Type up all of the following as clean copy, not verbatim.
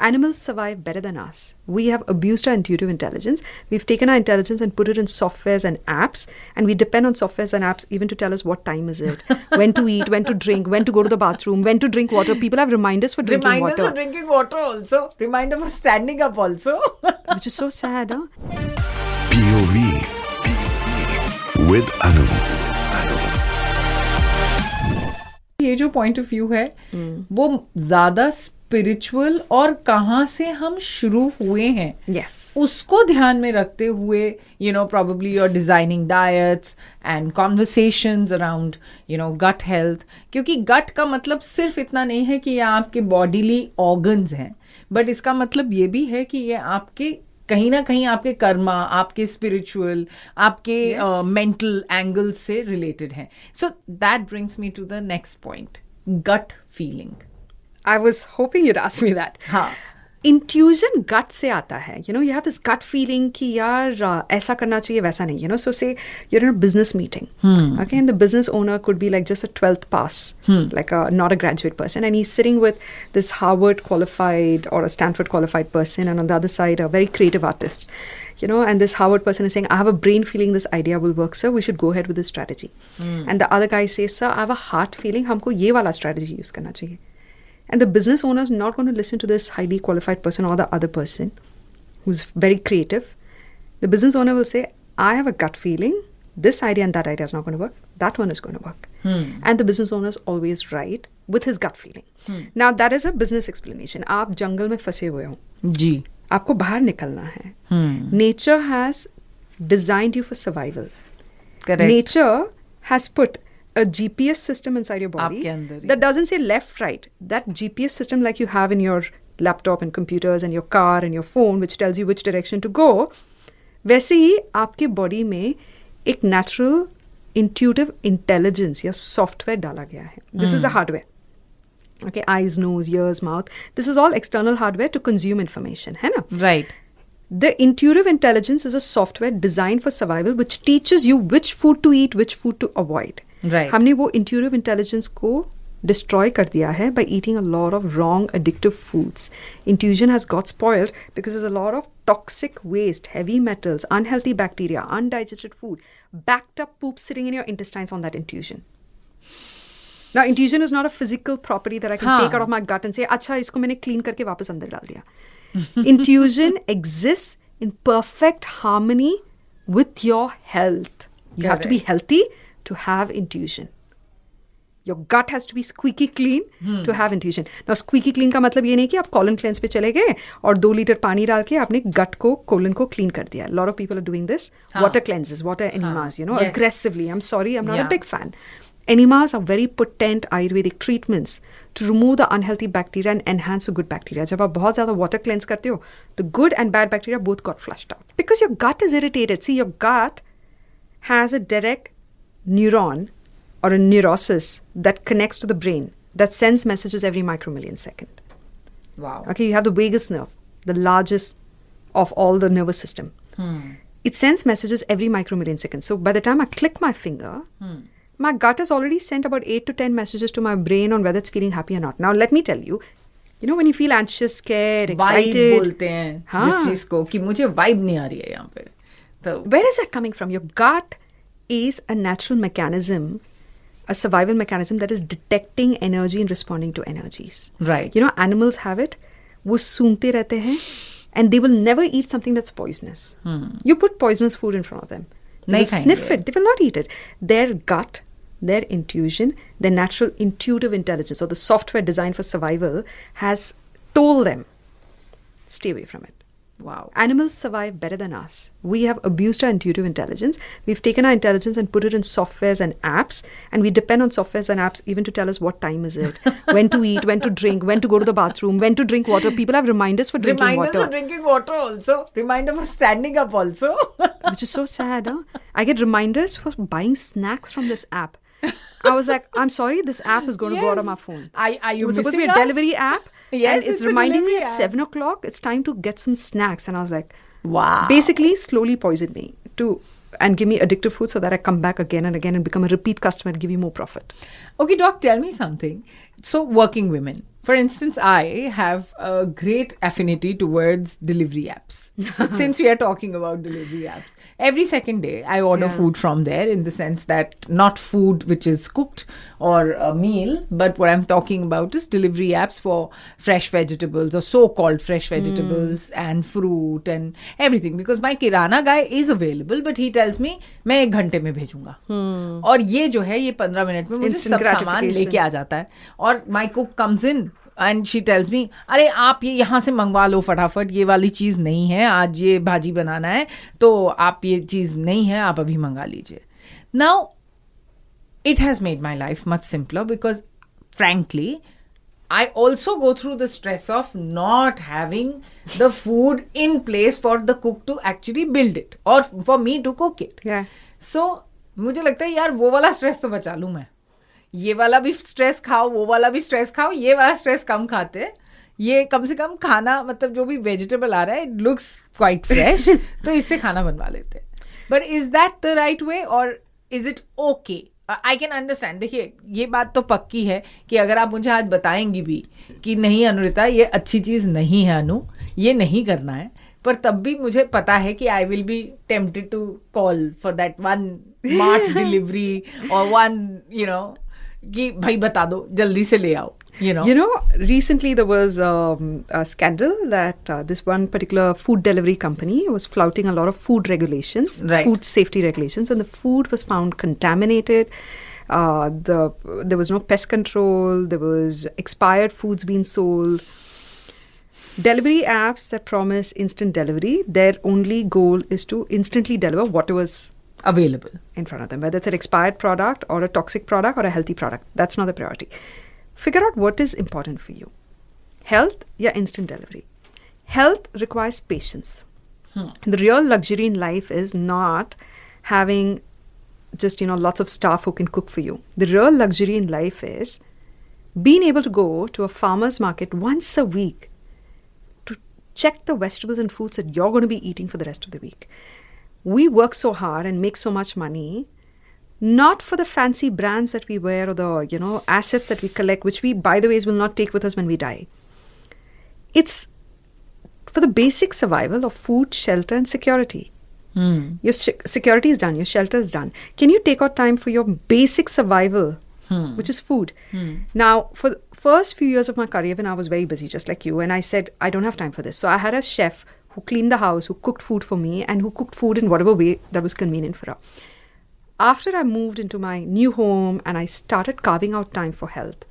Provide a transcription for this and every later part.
Animals survive better than us. We have abused our intuitive intelligence. We've taken our intelligence and put it in softwares and apps, and we depend on softwares and apps even to tell us what time is it, when to eat, when to drink, when to go to the bathroom, when to drink water. People have reminders for drinking water. Reminders for drinking water also. Reminder for standing up also. Which is so sad, huh? POV with Anu. ये जो point of view है वो ज्यादा spiritual और कहाँ से हम शुरू हुए हैं Yes. उसको ध्यान में रखते हुए probably you're designing diets and conversations around gut health, क्योंकि gut का मतलब सिर्फ इतना नहीं है कि ये आपके bodily organs हैं, बट इसका मतलब ये भी है कि ये आपके कहीं ना कहीं आपके कर्मा, आपके स्पिरिचुअल, आपके मेंटल एंगल्स से रिलेटेड है. So that brings me to the next point, gut feeling. I was hoping you'd ask me that. हाँ. Intuition gut से आता है. You have this gut feeling कि यार ऐसा करना चाहिए, वैसा नहीं. So say you're in a business meeting. Okay, and the business owner could be like just a 12th pass, like not a graduate person, and he's sitting with this Harvard qualified or a Stanford qualified person, and on the other side a very creative artist. And this Harvard person is saying, I have a brain feeling this idea will work, sir. We should go ahead with this strategy. And the other guy says, sir, I have a heart feeling, हमको ये वाला strategy use करना चाहिए. And the business owner is not going to listen to this highly qualified person or the other person who's very creative. The business owner will say, I have a gut feeling, this idea and that idea is not going to work. That one is going to work. And the business owner is always right with his gut feeling. Now, that is a business explanation. आप जंगल में फंसे हुए हो. जी. आपको बाहर निकलना है. Nature has designed you for survival. Correct. Nature has put a GPS system inside your body that doesn't say left, right. That GPS system like you have in your laptop and computers and your car and your phone, which tells you which direction to go, वैसे ही आपके body में एक natural intuitive intelligence या software डाला गया है. This is the hardware. Okay, eyes, nose, ears, mouth. This is all external hardware to consume information, है ना? Right. The intuitive intelligence is a software designed for survival which teaches you which food to eat, which food to avoid. Right. हमने वो intuitive intelligence को destroy कर दिया है by eating a lot of wrong addictive foods. Intuition has got spoiled because there's a lot of toxic waste, heavy metals, unhealthy bacteria, undigested food, backed up poop sitting in your intestines on that intuition. Now, intuition is not a physical property that I can take out of my gut and say, अच्छा इसको मैंने clean करके वापस अंदर डाल दिया. Intuition exists in perfect harmony with your health. You have to be healthy to have intuition. Your gut has to be squeaky clean to have intuition. Now, squeaky clean का मतलब ये नहीं कि आप colon cleanse पे चले गए और 2 लीटर पानी डाल के आपने gut को, colon को clean कर दिया. A lot of people are doing this. Water cleanses, water enemas, aggressively. I'm sorry, I'm not a big fan. Enemas are very potent Ayurvedic treatments to remove the unhealthy bacteria and enhance the good bacteria. जब आप बहुत ज़्यादा water cleanse करते हो, the good and bad bacteria both got flushed out. Because your gut is irritated. See, your gut has a direct neuron or a neurosis that connects to the brain that sends messages every micromillion second. Wow. Okay, you have the vagus nerve, the largest of all the nervous system. It sends messages every micromillion second. So by the time I click my finger, my gut has already sent about 8 to 10 messages to my brain on whether it's feeling happy or not. Now, let me tell you, when you feel anxious, scared, excited. Vibe बोलते हैं जिस चीज को कि मुझे vibe नहीं आ रही है यहाँ पे. तो where is that coming from? Your gut is a natural mechanism, a survival mechanism that is detecting energy and responding to energies. Right. Animals have it. वो सूंघते रहते हैं and they will never eat something that's poisonous. You put poisonous food in front of them. They will sniff it. They will not eat it. Their gut, their intuition, their natural intuitive intelligence or the software designed for survival has told them, stay away from it. Wow. Animals survive better than us. We have abused our intuitive intelligence. We've taken our intelligence and put it in softwares and apps, and we depend on softwares and apps even to tell us what time is it, when to eat, when to drink, when to go to the bathroom, when to drink water. People have reminders for drinking water. Reminders for drinking water also. Reminder for standing up also. Which is so sad, huh? I get reminders for buying snacks from this app. I was like, I'm sorry, this app is going to go out of my phone. Are you It was supposed to be a missing us? delivery app. Yes, and it's a reminding me delivery at app. 7 o'clock, it's time to get some snacks. And I was like, Wow. basically slowly poison me and give me addictive food so that I come back again and again and become a repeat customer and give you more profit. Okay, Doc, tell me something. So, working women, For instance, I have a great affinity towards delivery apps. Since we are talking about delivery apps, every second day I order food from there, in the sense that not food which is cooked or a meal, but what I'm talking about is delivery apps for fresh vegetables or so-called fresh vegetables and fruit and everything. Because my kirana guy is available, but he tells me मैं 1 घंटे में भेजूंगा, और ये जो है ये 15 minute में मुझे Instant सब सामान gratification. लेके आ जाता है. और my cook comes in and she tells me, अरे आप ये यहाँ से मंगवा लो फटाफट, ये वाली चीज़ नहीं है, आज ये भाजी बनाना है तो आप ये चीज़ नहीं है, आप अभी मंगा लीजिए. Now it has made my life much simpler, because frankly I also go through the stress of not having the food in place for the cook to actually build it or for me to cook it. Yeah. So मुझे लगता है यार वो वाला stress तो बचा लूँ मैं, ये वाला भी स्ट्रेस खाओ, वो वाला भी स्ट्रेस खाओ, ये वाला स्ट्रेस कम खाते, ये कम से कम खाना, मतलब जो भी वेजिटेबल आ रहा है इट लुक्स क्वाइट फ्रेश, तो इससे खाना बनवा लेते हैं. But is that the right way और is it okay? I can understand. देखिए ये बात तो पक्की है कि अगर आप मुझे आज बताएंगी भी कि नहीं अनुरिता ये अच्छी चीज़ नहीं है, अनु ये नहीं करना है, पर तब भी मुझे पता है कि I will be tempted to call for that one mart delivery और वन कि भाई बता दो जल्दी से ले आओ. You know, recently there was a scandal that this one particular food delivery company was flouting a lot of food regulations, Right. food safety regulations, and the food was found contaminated. There was no pest control. There was expired foods being sold. Delivery apps that promise instant delivery, their only goal is to instantly deliver whatever's available in front of them, whether it's an expired product or a toxic product or a healthy product. That's not the priority. Figure out what is important for you. Health or instant delivery. Health requires patience. The real luxury in life is not having just, lots of staff who can cook for you. The real luxury in life is being able to go to a farmer's market once a week to check the vegetables and fruits that you're going to be eating for the rest of the week. We work so hard and make so much money, not for the fancy brands that we wear or the, assets that we collect, which we, by the way, will not take with us when we die. It's for the basic survival of food, shelter, and security. Your security is done. Your shelter is done. Can you take out time for your basic survival, which is food? Now, for the first few years of my career, when I was very busy, just like you, and I said, I don't have time for this. So I had a chef who cleaned the house, who cooked food for me, and who cooked food in whatever way that was convenient for her. After I moved into my new home and I started carving out time for health,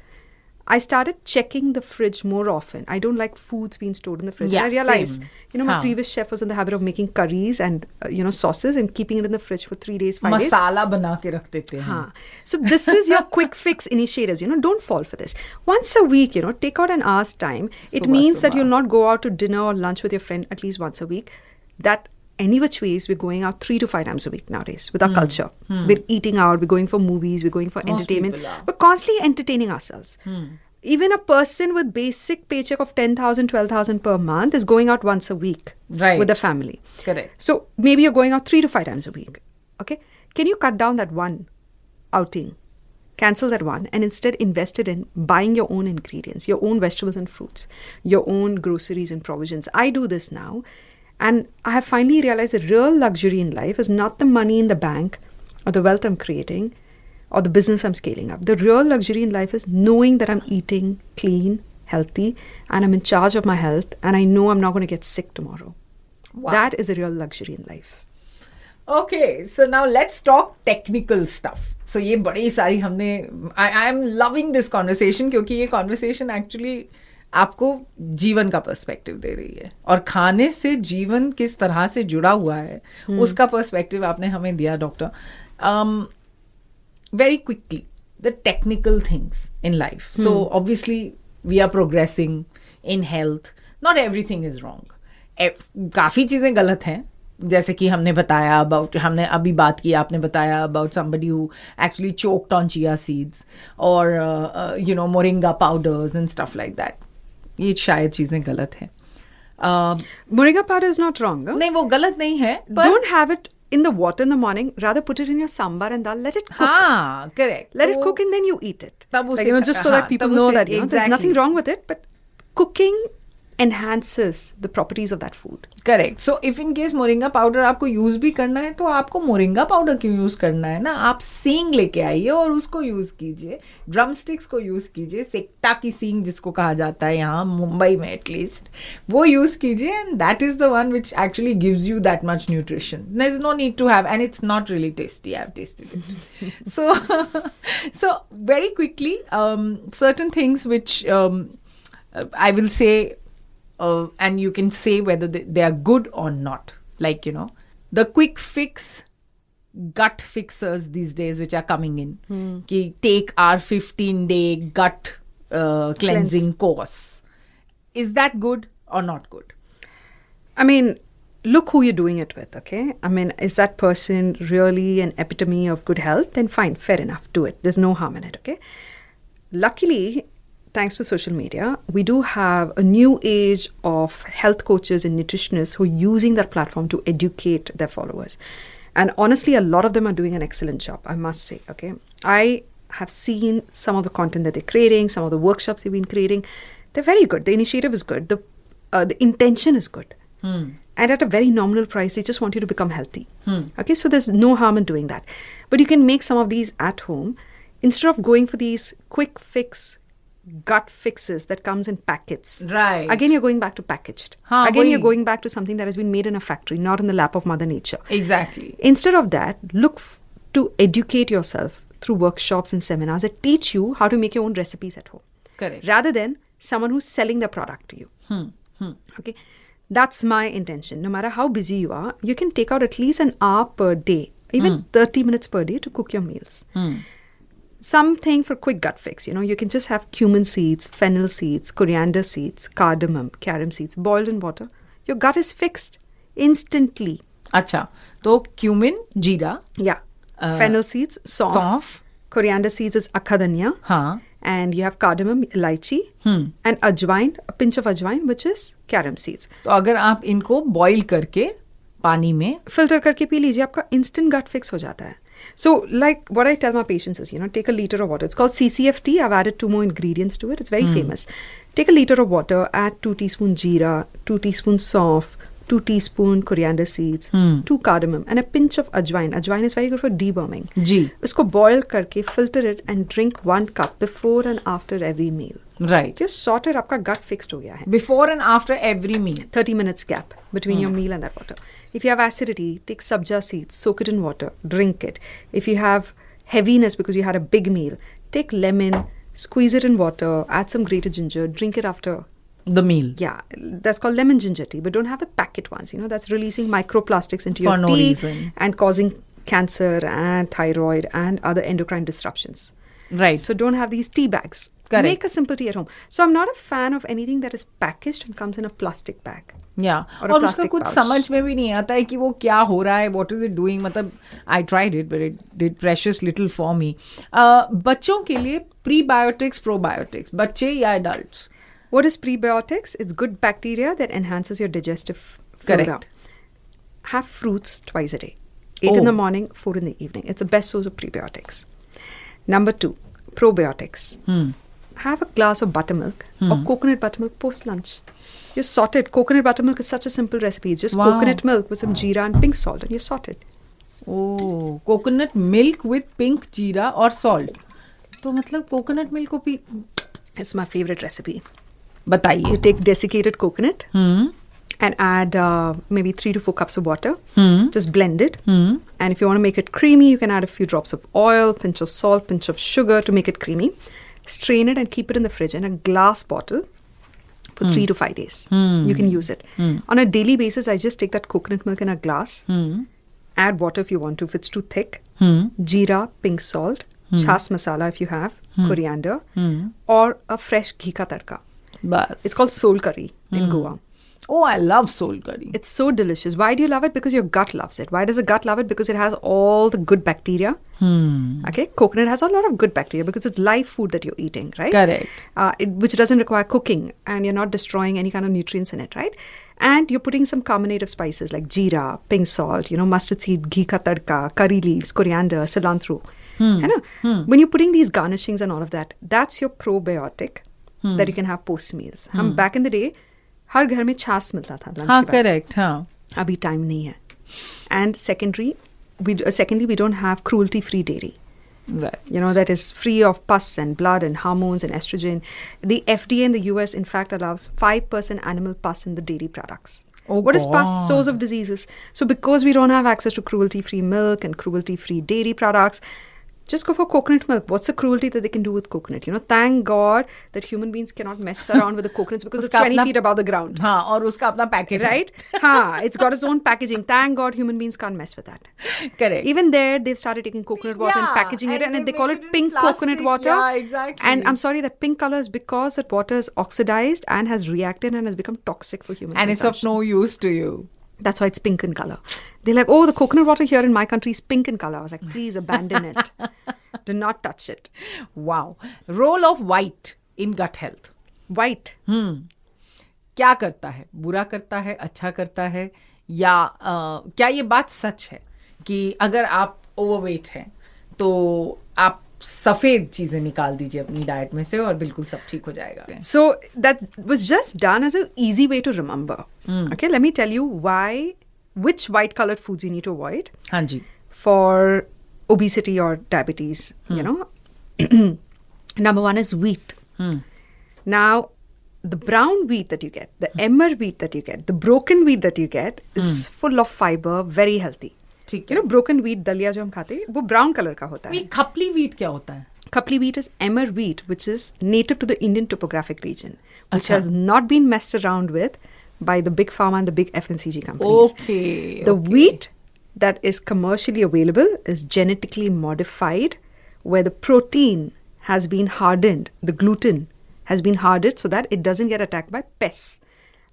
I started checking the fridge more often. I don't like foods being stored in the fridge. Yeah, and I realized, same. my previous chef was in the habit of making curries and, sauces and keeping it in the fridge for 3 days, 5 days. मसाला बना के रख देते हैं. Haan. So this is your quick fix initiatives. Don't fall for this. Once a week, take out an hour's time. It means that you'll not go out to dinner or lunch with your friend at least once a week. That any which ways, we're going out 3 to 5 times a week nowadays with our culture. We're eating out, we're going for movies, we're going for entertainment. We're constantly entertaining ourselves. Even a person with basic paycheck of 10,000, 12,000 per month is going out once a week with the family. Correct. So maybe you're going out 3 to 5 times a week. Okay? Can you cut down that one outing? Cancel that one and instead invest it in buying your own ingredients, your own vegetables and fruits, your own groceries and provisions. I do this now. And I have finally realized the real luxury in life is not the money in the bank or the wealth I'm creating or the business I'm scaling up. The real luxury in life is knowing that I'm eating clean, healthy, and I'm in charge of my health, and I know I'm not going to get sick tomorrow. Wow. That is a real luxury in life. Okay, so now let's talk technical stuff. So ये बड़ी सारी हमने I am loving this conversation क्योंकि ये conversation actually आपको जीवन का perspective दे रही है और खाने से जीवन किस तरह से जुड़ा हुआ है उसका पर्सपेक्टिव आपने हमें दिया doctor. Very quickly, the technical things in life. So obviously we are progressing in health. Not everything is wrong. काफ़ी चीज़ें गलत हैं जैसे कि हमने बताया about हमने अभी बात की आपने बताया about somebody who actually choked on chia seeds or moringa powders and stuff like that. ये शायद चीज़ें गलत हैं. Moringa powder is not wrong. Huh? नहीं वो गलत नहीं है. Don't have it in the water in the morning, rather put it in your sambar and dal, let it cook. हाँ, correct. Let it तो cook and then you eat it. तब Like, उसे- just so हाँ, that people तब know उसे- that, there's exactly. nothing wrong with it, but cooking enhances the properties of that food. Correct. So if in case moringa powder आपको use भी करना है तो आपको मोरिंगा पाउडर क्यों यूज करना है ना, आप सींग लेके आइए और उसको यूज कीजिए, ड्रम स्टिक्स को यूज कीजिए, सेक्टा की सींग जिसको कहा जाता है यहाँ मुंबई में एटलीस्ट, वो यूज कीजिए and that is the one which actually gives you that much nutrition. There is no need to have, and it's not really tasty. I have tested it. So very quickly, certain things which I will say, and you can say whether they are good or not. Like, the quick fix gut fixers these days which are coming in. Ki take our 15-day gut cleansing course. Is that good or not good? I mean, look who you're doing it with, okay? I mean, is that person really an epitome of good health? Then fine, fair enough, do it. There's no harm in it, okay? Luckily, thanks to social media, we do have a new age of health coaches and nutritionists who are using that platform to educate their followers. And honestly, a lot of them are doing an excellent job, I must say, okay? I have seen some of the content that they're creating, some of the workshops they've been creating. They're very good. The initiative is good. The intention is good. And at a very nominal price, they just want you to become healthy. Okay, so there's no harm in doing that. But you can make some of these at home. Instead of going for these quick fix gut fixes that comes in packets. Right. Again, you're going back to packaged. Haan, Again, wahi. you're going back to something that has been made in a factory, not in the lap of Mother Nature. Exactly. Instead of that, look to educate yourself through workshops and seminars that teach you how to make your own recipes at home. Correct. Rather than someone who's selling their product to you. Okay. That's my intention. No matter how busy you are, you can take out at least an hour per day, even 30 minutes per day to cook your meals. Something for quick gut fix, you can just have cumin seeds, fennel seeds, coriander seeds, cardamom, carom seeds boiled in water. Your gut is fixed instantly. अच्छा, तो cumin, जीरा, Yeah. Fennel seeds, saunf. सौंफ, Coriander seeds is akadanya. हाँ, And you have cardamom, elaichi. And ajwain, a pinch of ajwain, which is carom seeds. तो अगर आप इनको boil करके पानी में, Filter करके पी लीजिए, आपका instant gut fix हो जाता है. So, like what I tell my patients is, take a liter of water. It's called CCFT. I've added 2 more ingredients to it. It's very famous. Take a liter of water, add 2 teaspoons jeera, 2 teaspoons saunf, 2 teaspoons coriander seeds, 2 cardamom, and a pinch of ajwain. Ajwain is very good for deworming. जी, उसको boil करके filter it and drink 1 cup before and after every meal. right. You're sorted. आपका gut fixed हो गया है. Before and after every meal. 30 minutes gap between your meal and that water. If you have acidity, take sabja seeds, soak it in water, drink it. If you have heaviness because you had a big meal, take lemon, squeeze it in water, add some grated ginger, drink it after. The meal. Yeah, that's called lemon ginger tea, but don't have the packet ones. That's releasing microplastics into your For no tea reason. and causing cancer and thyroid and other endocrine disruptions. Right. So don't have these tea bags. Correct. Make a simple tea at home. So I'm not a fan of anything that is packaged and comes in a plastic bag. Yeah. Or a और उसका plastic कुछ pouch. समझ में भी नहीं आता है कि वो क्या हो रहा है, what is it doing. मतलब I tried it but it did precious little for me. बच्चों के लिए prebiotics, probiotics, बच्चे या adults. What is prebiotics? It's good bacteria that enhances your digestive flora. Correct. Have fruits twice a day. 8 in Oh. the morning, 4 in the evening. It's the best source of prebiotics. Number 2, probiotics. Have a glass of buttermilk or coconut buttermilk post-lunch. You're sorted. Coconut buttermilk is such a simple recipe. It's just Wow. coconut milk with some jeera and pink salt and you're sorted. Oh, coconut milk with pink jeera और salt. तो मतलब coconut milk को P, It's my favorite recipe. बताइए. You take desiccated coconut and add maybe 3 to 4 cups of water. Just blend it. And if you want to make it creamy, you can add a few drops of oil, pinch of salt, pinch of sugar to make it creamy. Strain it and keep it in the fridge in a glass bottle for 3 to 5 days. You can use it. On a daily basis, I just take that coconut milk in a glass. Add water if you want to, if it's too thick. Jeera, pink salt, chas masala if you have, coriander, or a fresh ghee ka tadka. बस. It's called soul curry in Goa. Oh, I love soul curry. It's so delicious. Why do you love it? Because your gut loves it. Why does the gut love it? Because it has all the good bacteria. Okay, coconut has a lot of good bacteria because it's live food that you're eating, right? Correct. Which doesn't require cooking, and you're not destroying any kind of nutrients in it, right? And you're putting some carbonative spices like jeera, pink salt, mustard seed, ghee ka tadka, curry leaves, coriander, cilantro. When you're putting these garnishings and all of that, that's your probiotic that you can have post meals. हम back in the day, हर घर में छाछ मिलता था lunch हाँ, के बाद. correct. हाँ. अभी time नहीं है. And secondly, we don't have cruelty-free dairy. Right. That is free of pus and blood and hormones and estrogen. The FDA in the US, in fact, allows 5% animal pus in the dairy products. Oh, what is pus? God. Source of diseases. So because we don't have access to cruelty-free milk and cruelty-free dairy products, just go for coconut milk. What's the cruelty that they can do with coconut? Thank God that human beings cannot mess around with the coconuts because it's 20 feet above the ground. हाँ, और उसका अपना packet है. Right? It's got its own packaging. Thank God human beings can't mess with that. Correct. Even there, they've started taking coconut water and packaging it, and they call make it in pink plastic. coconut water. Yeah, exactly. And I'm sorry, that pink color is because that water is oxidized and has reacted and has become toxic for human And it's of consumption. no use to you. That's why it's pink in color. They're like, oh, the coconut water here in my country is pink in color. I was like, please abandon it. Do not touch it. Wow. Role of white in gut health. White. क्या करता है? बुरा करता है, अच्छा करता है, या क्या ये बात सच है कि अगर आप ओवरवेट हैं तो आप सफेद चीजें निकाल दीजिए अपनी डाइट में से और बिल्कुल सब ठीक हो जाएगा? So that was just done as an easy way to remember. Okay, let me tell you which white colored foods you need to avoid हाँ जी. for obesity or diabetes. Number one is wheat. Now, the brown wheat that you get, the emmer wheat that you get, the broken wheat that you get is full of fiber, very healthy. ठीक है. Broken wheat, दलिया जो हम खाते हैं, वो brown color का होता है. ये खपली wheat क्या होता है? Khapli wheat is emmer wheat, which is native to the Indian topographic region, which Acha. has not been messed around with by the big pharma and the big FMCG companies. Okay. The wheat that is commercially available is genetically modified, where the protein has been hardened, the gluten has been hardened so that it doesn't get attacked by pests.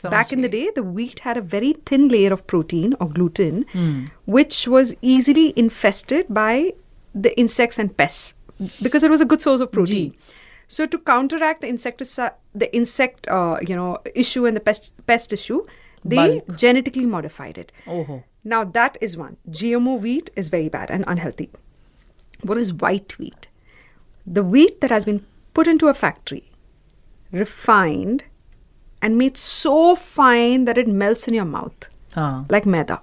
Back in the day, the wheat had a very thin layer of protein or gluten, which was easily infested by the insects and pests because it was a good source of protein. So to counteract the insect issue and the pest issue, they genetically modified it. Oh. Now that is one. GMO wheat is very bad and unhealthy. What is white wheat? The wheat that has been put into a factory, refined, and made so fine that it melts in your mouth, like maida.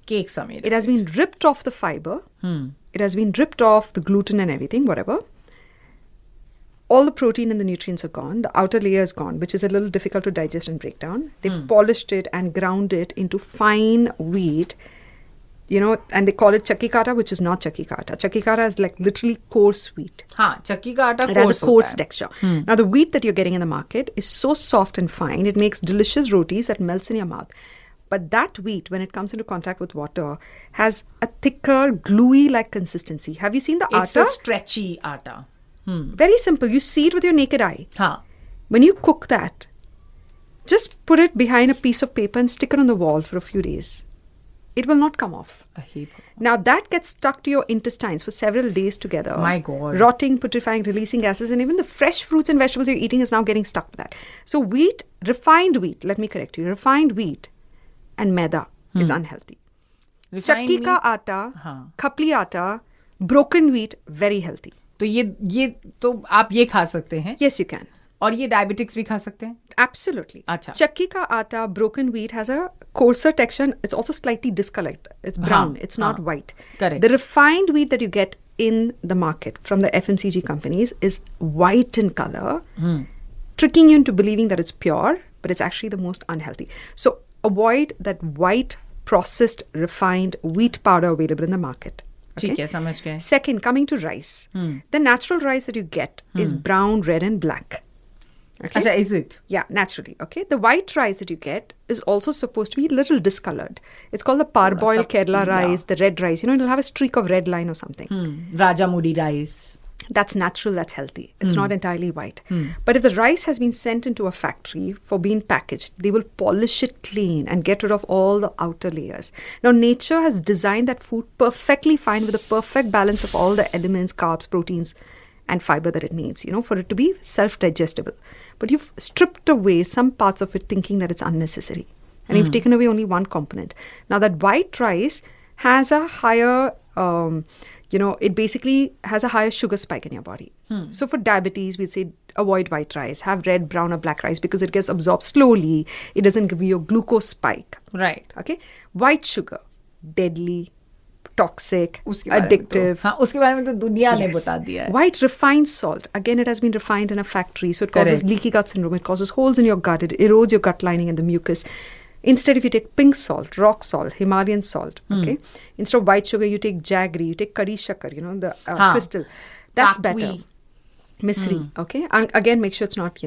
Cake सा made. It has been ripped off the fiber. It has been ripped off the gluten and everything, whatever. All the protein and the nutrients are gone. The outer layer is gone, which is a little difficult to digest and break down. They've polished it and ground it into fine wheat, and they call it chakki kata, which is not chakki kata. Chakki kata is like literally coarse wheat. हाँ, चक्की का आटा It has a coarse होता है. texture. Now, the wheat that you're getting in the market is so soft and fine, it makes delicious rotis that melts in your mouth. But that wheat, when it comes into contact with water, has a thicker, gluey-like consistency. Have you seen the It's atta? a stretchy आटा. Very simple. You see it with your naked eye. हाँ. When you cook that, just put it behind a piece of paper and stick it on the wall for a few days. It will not come off. Now that gets stuck to your intestines for several days together. My God. Rotting, putrefying, releasing gases, and even the fresh fruits and vegetables you're eating is now getting stuck to that. So wheat, refined wheat, let me correct you, refined wheat and maida is unhealthy. Chakki ka atta, khapli atta, broken wheat, very healthy. तो ये तो आप ये खा सकते हैं. Yes, you can. और ये डायबिटिक्स भी खा सकते हैं. Absolutely. अच्छा. Chakki ka atta, broken wheat has a coarser texture. And it's also slightly discolored. It's brown. It's not white. Correct. The refined wheat that you get in the market from the FMCG companies is white in color, tricking you into believing that it's pure, but it's actually the most unhealthy. So avoid that white, processed, refined wheat powder available in the market. ठीक है, समझ गए. Second, coming to rice. The natural rice that you get is brown, red, and black. Okay? अच्छा, is it? Yeah, naturally. Okay. The white rice that you get is also supposed to be a little discolored. It's called the parboiled Kerala rice, the red rice. It'll have a streak of red line or something. Rajamudi rice. That's natural, that's healthy. It's not entirely white. But if the rice has been sent into a factory for being packaged, they will polish it clean and get rid of all the outer layers. Now, nature has designed that food perfectly fine with a perfect balance of all the elements, carbs, proteins, and fiber that it needs, for it to be self-digestible. But you've stripped away some parts of it thinking that it's unnecessary. And you've taken away only one component. Now, that white rice has a higher... it basically has a higher sugar spike in your body. So for diabetes, we say avoid white rice. Have red, brown or black rice because it gets absorbed slowly. It doesn't give you a glucose spike. Right. Okay. White sugar, deadly, toxic, उसके बारे में addictive. तो, हाँ, उसके बारे में तो दुनिया ने Yes. बता दिया है. White refined salt. Again, it has been refined in a factory. So it causes Correct. leaky gut syndrome. It causes holes in your gut. It erodes your gut lining and the mucus. Instead, if you take pink salt, rock salt, Himalayan salt, okay? Instead of white sugar, you take jaggery, you take kari shakar, the crystal. That's Kakwi. better. Misri, okay? And again, make sure it's not,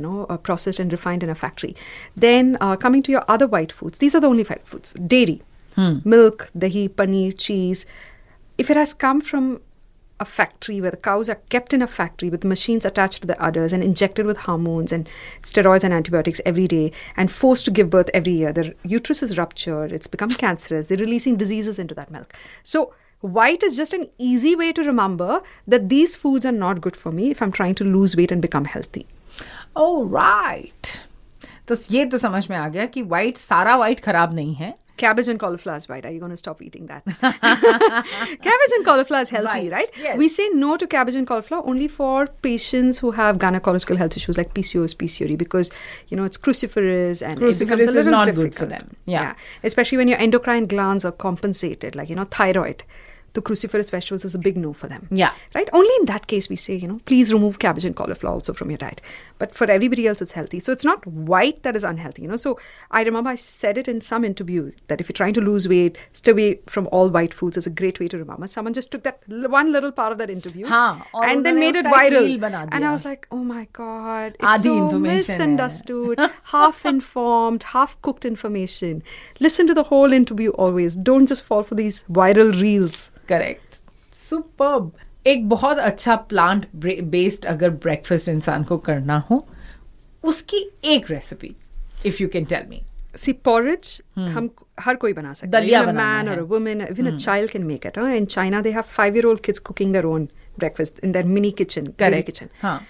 processed and refined in a factory. Then coming to your other white foods, these are the only white foods. Dairy, milk, dahi, paneer, cheese. If it has come from a factory where the cows are kept in a factory with machines attached to the udders and injected with hormones and steroids and antibiotics every day and forced to give birth every year, the uterus is ruptured, it's become cancerous, they're releasing diseases into that milk. So white is just an easy way to remember that these foods are not good for me if I'm trying to lose weight and become healthy. Oh, right. तो ये तो समझ में आ गया कि white, सारा white खराब नहीं है. Cabbage and cauliflower is white. Are you going to stop eating that? Cabbage and cauliflower is healthy, right? Yes. We say no to cabbage and cauliflower only for patients who have gynecological health issues like PCOS, PCOD, because, it's cruciferous and it becomes a Cruciferous is little not difficult. good for them. Yeah. Especially when your endocrine glands are compensated, like, thyroid. The cruciferous vegetables is a big no for them. Yeah. Right? Only in that case we say, please remove cabbage and cauliflower also from your diet. But for everybody else, it's healthy. So it's not white that is unhealthy, So I remember I said it in some interview that if you're trying to lose weight, stay away from all white foods is a great way to remember. Someone just took that one little part of that interview and then made it viral. And I was like, oh my God, it's so misunderstood, half-informed, half-cooked information. Listen to the whole interview always. Don't just fall for these viral reels. Correct superb. एक बहुत अच्छा plant based अगर breakfast इंसान को करना हो उसकी एक recipe if you can tell me. See, porridge, हम हर कोई बना सकता है. दलिया Even a बनाना man है. or a woman, even a child can make it. In China, they have 5-year-old kids cooking their own breakfast in their mini kitchen, baby kitchen. हाँ.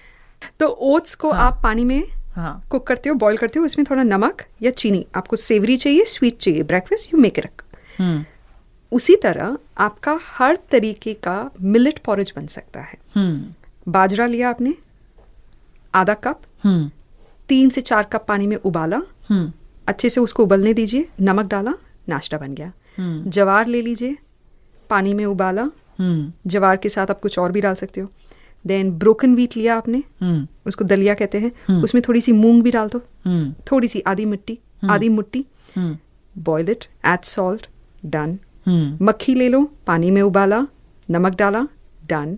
तो oats को आप पानी में कुक करते हो, boil करते हो, इसमें थोड़ा नमक या चीनी, आपको सेवरी चाहिए, स्वीट चाहिए, ब्रेकफास्ट यू मेक इट. उसी तरह आपका हर तरीके का मिलेट पॉरेज बन सकता है. बाजरा लिया आपने आधा कप, 3 से 4 कप पानी में उबाला, अच्छे से उसको उबलने दीजिए, नमक डाला, नाश्ता बन गया. जवार ले लीजिए, पानी में उबाला, जवार के साथ आप कुछ और भी डाल सकते हो. देन ब्रोकन व्हीट लिया आपने, उसको दलिया कहते हैं, उसमें थोड़ी सी मूंग भी डाल दो, थोड़ी सी आधी मुट्ठी, boil it, add salt, done. मक्खी ले लो, पानी में उबाला, नमक डाला, डन.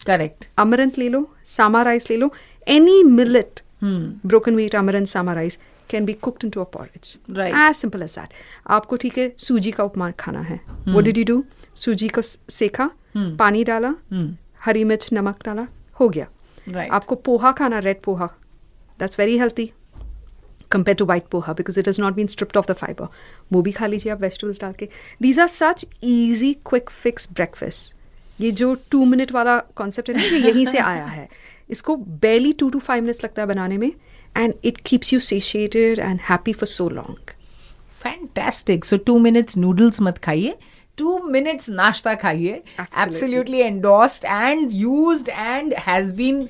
करेक्ट. अमरंथ ले लो, सामा राइस ले लो, any millet, broken wheat, amaranth, sama rice can be cooked into a porridge. Right. As simple as that. आपको ठीक है सूजी का उपमा खाना है, व्हाट डिड यू डू? सूजी को सेका, पानी डाला, हरी मिर्च, नमक डाला, हो गया. Right. आपको पोहा खाना, red poha, that's very healthy compared to white poha because it has not been stripped of the fiber. वो भी खा लीजिए आप वेजिटेबल्स डाल के. These are such easy, quick fix breakfasts. ये जो 2 minute वाला कॉन्सेप्ट है ना, ये यहीं से आया है. इसको barely 2 to 5 minutes लगता है बनाने में, and it keeps you satiated and happy for so long. Fantastic. So 2 minutes noodles मत खाइए, 2 minutes नाश्ता खाइए. Absolutely endorsed and used and has been,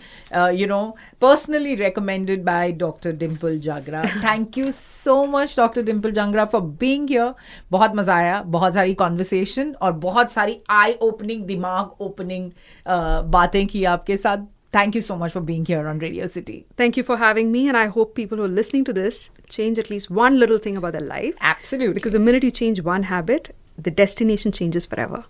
personally recommended by Dr. Dimple Jagra. Thank you so much, Dr. Dimple Jagra, for being here. बहुत मजा आया, बहुत सारी conversation और बहुत सारी eye-opening, दिमाग-opening बातें की आपके साथ. Thank you so much for being here on Radio City. Thank you for having me, and I hope people who are listening to this change at least one little thing about their life. Absolutely. Because the minute you change one habit, the destination changes forever.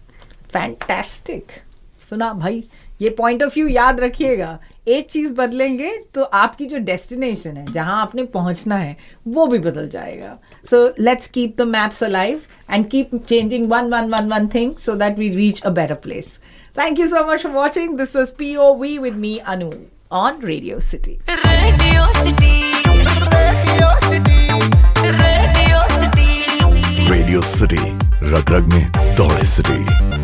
Fantastic. सुना भाई, ये point of view याद रखिएगा, एक चीज बदलेंगे तो आपकी जो डेस्टिनेशन है, जहां आपने पहुंचना है, वो भी बदल जाएगा. So let's keep the maps alive and keep changing one thing so that we reach a better place. Thank you so much for watching. This was POV with me, Anu, on Radio City. Radio City. Radio City. Radio City. Radio city, रग रग में दौड़े city.